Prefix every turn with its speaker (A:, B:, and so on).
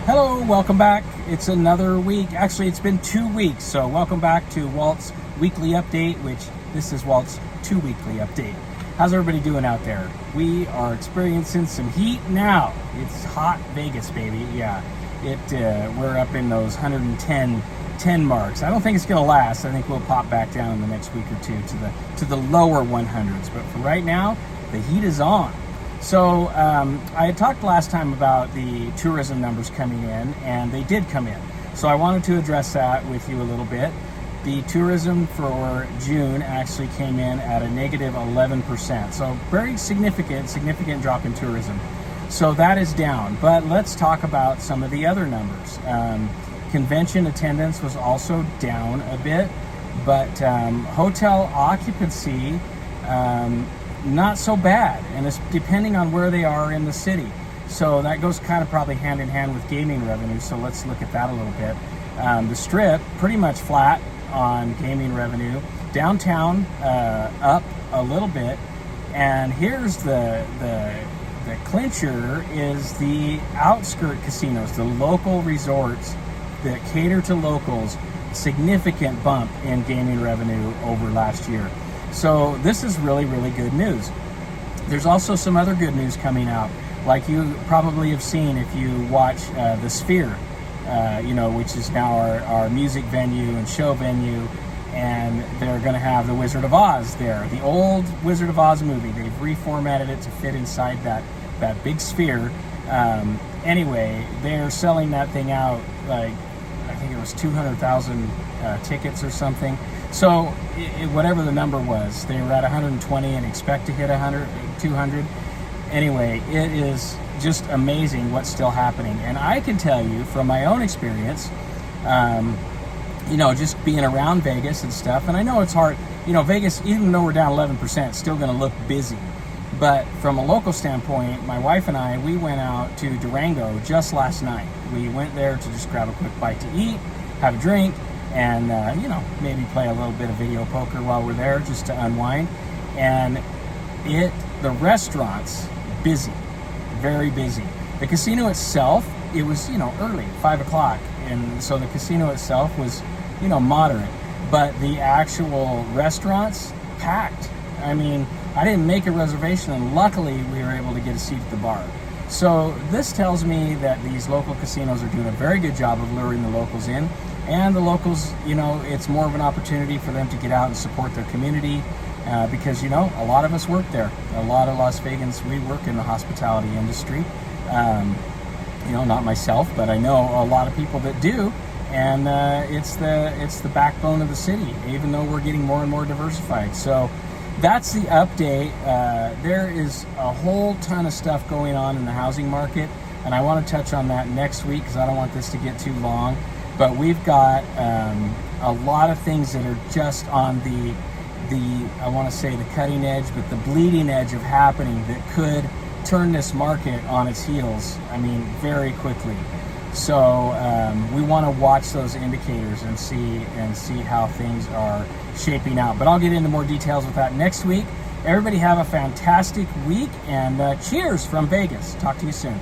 A: Hello, welcome back. It's another week. Actually, it's been 2 weeks. So welcome back to Walt's weekly update, which this is Walt's 2 weekly update. How's everybody doing out there? We are experiencing some heat now. It's hot Vegas, baby. Yeah, we're up in those 110 marks. I don't think it's going to last. I think we'll pop back down in the next week or two to the lower 100s. But for right now, the heat is on. So I had talked last time about the tourism numbers coming in, and they did come in. So I wanted to address that with you a little bit. The tourism for June actually came in at a negative 11%. So very significant drop in tourism. So that is down. But let's talk about some of the other numbers. Convention attendance was also down a bit, but hotel occupancy, not so bad, and it's depending on where they are in the city. So that goes kind of probably hand in hand with gaming revenue. So let's look at that a little bit. The Strip pretty much flat on gaming revenue. Downtown up a little bit, and here's the clincher is the outskirt casinos, the local resorts that cater to locals. Significant bump in gaming revenue over last year. So this is really good news. There's also some other good news coming out, like you probably have seen if you watch the Sphere, which is now our music venue and show venue, and they're going to have the Wizard of Oz there, the old Wizard of Oz movie. They've reformatted it to fit inside that big sphere. Anyway, they're selling that thing out like, I think it was 200,000 tickets or something. So whatever the number was, they were at 120 and expect to hit 200. Anyway, it is just amazing what's still happening. And I can tell you from my own experience, just being around Vegas and stuff, and I know it's hard, Vegas, even though we're down 11%, it's still going to look busy. But from a local standpoint, my wife and I, we went out to Durango just last night. We went there to just grab a quick bite to eat, have a drink, and maybe play a little bit of video poker while we're there just to unwind. And the restaurants, busy, very busy. The casino itself, it was early, 5 o'clock, and so the casino itself was moderate, but the actual restaurants packed. I mean, I didn't make a reservation, and luckily we were able to get a seat at the bar. So this tells me that these local casinos are doing a very good job of luring the locals in. And the locals, it's more of an opportunity for them to get out and support their community because, a lot of us work there. A lot of Las Vegans, we work in the hospitality industry. Not myself, but I know a lot of people that do. And it's the backbone of the city, even though we're getting more and more diversified. So that's the update. There is a whole ton of stuff going on in the housing market, and I want to touch on that next week because I don't want this to get too long. But we've got a lot of things that are just on the I want to say the cutting edge, but the bleeding edge of happening that could turn this market on its heels, very quickly. So we want to watch those indicators and see how things are shaping out. But I'll get into more details with that next week. Everybody have a fantastic week, and cheers from Vegas. Talk to you soon.